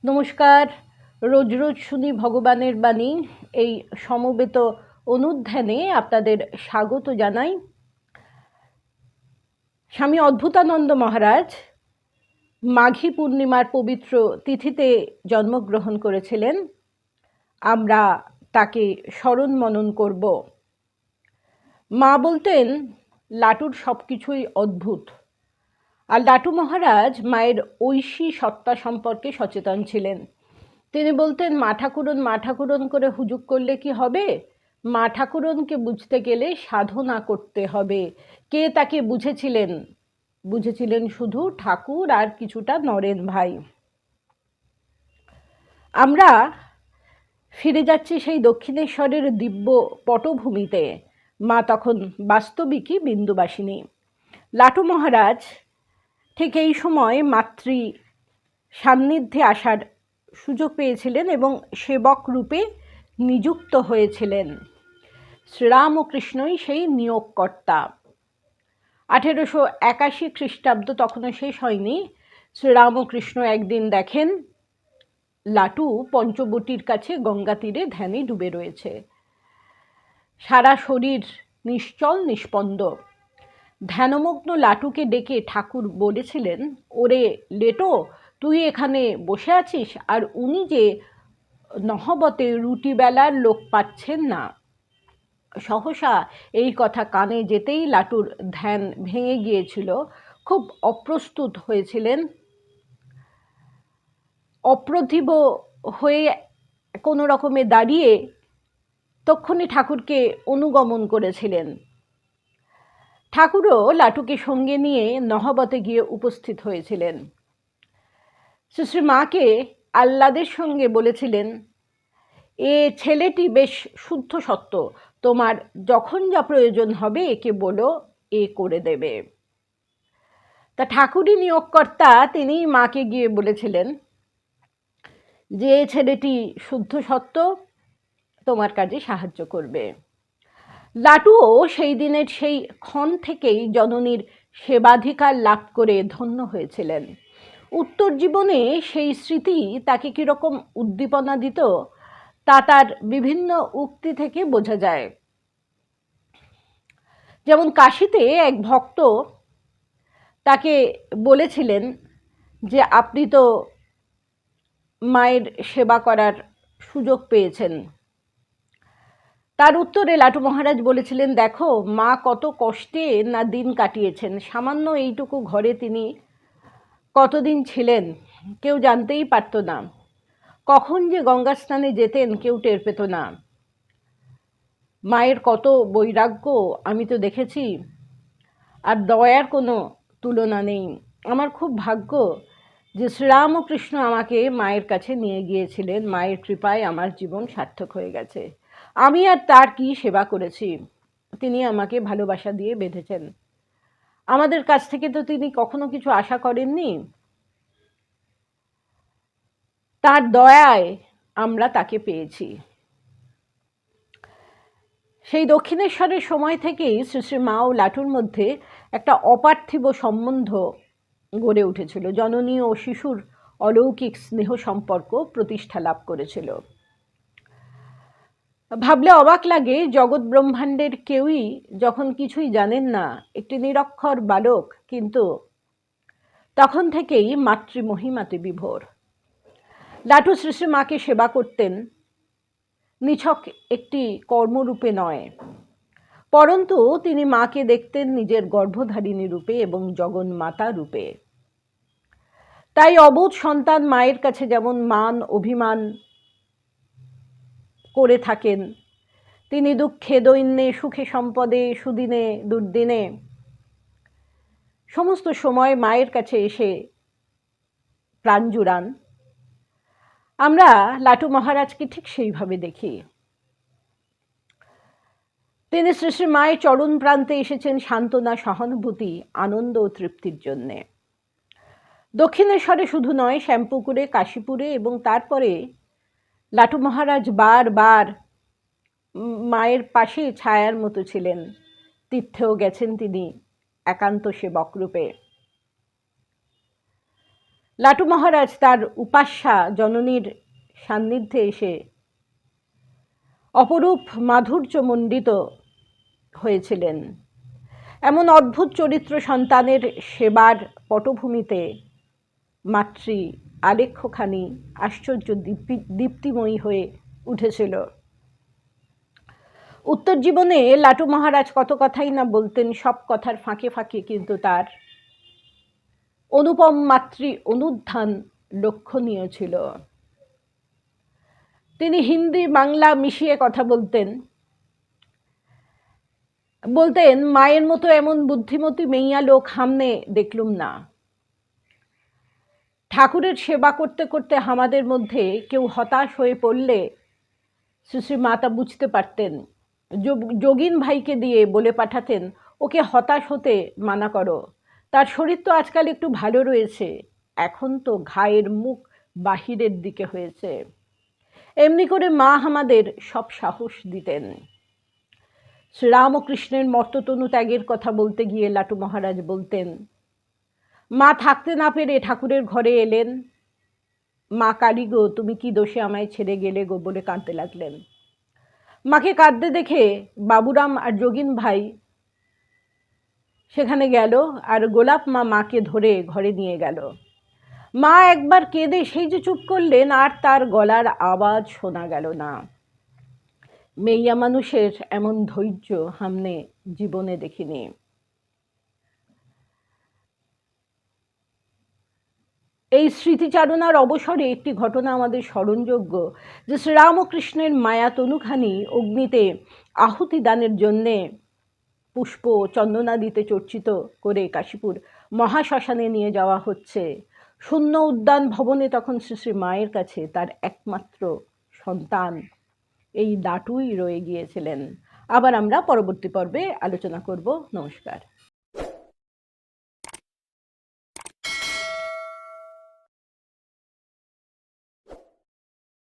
নমস্কার। রোজ রোজ শুনি ভগবানের বাণী, এই সমবেত অনুধ্যানে আপনাদের স্বাগত জানাই। স্বামী অদ্ভুতানন্দ মহারাজ মাঘী পূর্ণিমার পবিত্র তিথিতে জন্মগ্রহণ করেছিলেন। আমরা তাকে স্মরণ মনন করব। মা বলতেন লাটুর সব কিছুই অদ্ভুত, আর লাটু মহারাজ মায়ের ঐশী সত্তা সম্পর্কে সচেতন ছিলেন। তিনি বলতেন মা ঠাকুরন করে হুজুক করলে কি হবে? মা ঠাকুরনকে বুঝতে গেলে সাধনা করতে হবে। কে তাকে বুঝেছিলেন? বুঝেছিলেন শুধু ঠাকুর আর কিছুটা নরেন ভাই। আমরা ফিরে যাচ্ছি সেই দক্ষিণেশ্বরের দিব্য পটভূমিতে। মা তখন বাস্তবিকই বিন্দুবাসিনী। লাটু মহারাজ ঠিক এই সময় মাতৃ সান্নিধ্যে আসার সুযোগ পেয়েছিলেন এবং সেবক রূপে নিযুক্ত হয়েছিলেন। শ্রীরামকৃষ্ণই সেই নিয়োগকর্তা। 1881 খ্রিস্টাব্দ তখনও শেষ হয়নি। শ্রীরামকৃষ্ণ একদিন দেখেন লাটু পঞ্চবটির কাছে গঙ্গা তীরে ধ্যানে ডুবে রয়েছে। সারা শরীর নিশ্চল নিস্পন্দ। ধ্যানমগ্ন লাটুকে ডেকে ঠাকুর বলেছিলেন, ওরে লেটো, তুই এখানে বসে আছিস আর উনি যে নহবতে রুটি বেলার লোক পাচ্ছেন না। সহসা এই কথা কানে যেতেই লাটুর ধ্যান ভেঙে গিয়েছিল। খুব অপ্রস্তুত হয়েছিলেন। অপ্রতিভ হয়ে কোনো রকমে দাঁড়িয়ে তক্ষুনি ঠাকুরকে অনুগমন করেছিলেন। ঠাকুরও লাটুকে সঙ্গে নিয়ে নহবতে গিয়ে উপস্থিত হয়েছিলেন। শ্রী মাকে আহ্লাদের সঙ্গে বলেছিলেন, এ ছেলেটি বেশ শুদ্ধ সত্য, তোমার যখন যা প্রয়োজন হবে একে বলো, এ করে দেবে। তা ঠাকুরই নিয়োগকর্তা, তিনি মাকে গিয়ে বলেছিলেন যে ছেলেটি শুদ্ধ সত্য, তোমার কাজে সাহায্য করবে। লাটুও সেই দিনের সেই ক্ষণ থেকেই জননীর সেবাধিকার লাভ করে ধন্য হয়েছিলেন। উত্তর জীবনে সেই স্মৃতি তাকে কীরকম উদ্দীপনা দিত তা তার বিভিন্ন উক্তি থেকে বোঝা যায়। যেমন কাশীতে এক ভক্ত তাকে বলেছিলেন যে আপনি তো মায়ের সেবা করার সুযোগ পেয়েছেন। তার উত্তরে লাটু মহারাজ বলেছিলেন, দেখো মা কত কষ্টে না দিন কাটিয়েছেন, সামান্য এইটুকু ঘরে তিনি কতদিন ছিলেন কেউ জানতেই পারত না। কখন যে গঙ্গা স্নানে যেতেন কেউ টের পেত না। মায়ের কত বৈরাগ্য আমি তো দেখেছি, আর দয়ার কোনো তুলনা নেই। আমার খুব ভাগ্য যে শ্রীরামকৃষ্ণ আমাকে মায়ের কাছে নিয়ে গিয়েছিলেন। মায়ের কৃপায় আমার জীবন সার্থক হয়ে গেছে। আমি আর তার কি সেবা করেছি, তিনি আমাকে ভালোবাসা দিয়ে বেঁধেছেন। আমাদের কাছ থেকে তো তিনি কখনো কিছু আশা করেননি। তার দয়ায় আমরা তাকে পেয়েছি। সেই দক্ষিণেশ্বরের সময় থেকেই শ্রী শ্রী মা ও লাটুর মধ্যে একটা অপার্থিব সম্বন্ধ গড়ে উঠেছিল। জননী ও শিশুর অলৌকিক স্নেহ সম্পর্ক প্রতিষ্ঠা লাভ করেছিল। ভাবলে অবাক লাগে, জগৎ ব্রহ্মাণ্ডের কেউই যখন কিছুই জানেন না, একটি নিরক্ষর বালক কিন্তু তখন থেকেই মাতৃমহিমাতে বিভোর। লাটু শ্রী শ্রী মাকে সেবা করতেন নিছক একটি কর্মরূপে নয়, পরন্তু তিনি মাকে দেখতেন নিজের গর্ভধারিণী রূপে এবং জগন্মাতা রূপে। তাই অবোধ সন্তান মায়ের কাছে যেমন মান অভিমান করে থাকেন, তিনি দুঃখে দৈন্যে সুখে সম্পদে সুদিনে দুর্দিনে সমস্ত সময় মায়ের কাছে এসে প্রাণ জুড়ান। আমরা লাটু মহারাজকে ঠিক সেইভাবে দেখি। তিনি শ্রী শ্রী মায়ের চরণ প্রান্তে এসেছেন সান্ত্বনা, সহানুভূতি, আনন্দ ও তৃপ্তির জন্যে। দক্ষিণেশ্বরে শুধু নয়, শ্যামপুকুরে, কাশীপুরে এবং তারপরে লাটু মহারাজ বারবার মায়ের পাশে ছায়ার মতো ছিলেন। তীর্থেও গেছেন তিনি একান্ত সেবক রূপে। লাটু মহারাজ তার উপাস্যা জননীর সান্নিধ্যে এসে অপরূপ মাধুর্যমণ্ডিত হয়েছিলেন। এমন অদ্ভুত চরিত্র সন্তানের সেবার পটভূমিতে মাতৃ আলেখ্যখানি আশ্চর্য দীপ্তিময়ী হয়ে উঠেছিল। উত্তর জীবনে লাটু মহারাজ কত কথাই না বলতেন, সব কথার ফাঁকে ফাঁকে কিন্তু তার অনুপম মাতৃ অনুধান লক্ষণীয় ছিল। তিনি হিন্দি বাংলা মিশিয়ে কথা বলতেন। মায়ের মতো এমন বুদ্ধিমতী মেইয়া লোক হামনে দেখলুম না। ঠাকুরের সেবা করতে করতে আমাদের মধ্যে কেউ হতাশ হয়ে পড়লে শ্রী মাতা বুঝতে পারতেন, যোগিন ভাইকে দিয়ে বলে পাঠাতেন, ওকে হতাশ হতে মানা করো, তার শরীর তো আজকাল একটু ভালো রয়েছে, এখন তো ঘায়ের মুখ বাহিরের দিকে হয়েছে। এমনি করে মা আমাদের সব সাহস দিতেন। শ্রীরামকৃষ্ণের মর্ততনু ত্যাগের কথা বলতে গিয়ে লাটু মহারাজ বলতেন, মা থাকতে না পেরে ঠাকুরের ঘরে এলেন, মা কালী গো তুমি কি দোষে আমায় ছেড়ে গেলে গো বলে কাঁদতে লাগলেন। মাকে কাঁদতে দেখে বাবুরাম আর যোগিন ভাই সেখানে গেল, আর গোলাপ মা মাকে ধরে ঘরে নিয়ে গেল। মা একবার কেঁদে সেই যে চুপ করলেন, আর তার গলার আওয়াজ শোনা গেল না। মেইয়া মানুষের এমন ধৈর্য হামনে জীবনে দেখিনি। এই স্মৃতিচারণার অবসরে একটি ঘটনা আমাদের স্মরণযোগ্য, যে শ্রীরামকৃষ্ণের মায়া তনুখানি অগ্নিতে আহুতি দানের জন্যে পুষ্প চন্দনাদিতে চর্চিত করে কাশীপুর মহাশ্মশানে নিয়ে যাওয়া হচ্ছে। শূন্য উদ্যান ভবনে তখন শ্রী মায়ের কাছে তার একমাত্র সন্তান এই লাটুই রয়ে গিয়েছিলেন। আবার আমরা পরবর্তী পর্বে আলোচনা করব। নমস্কার।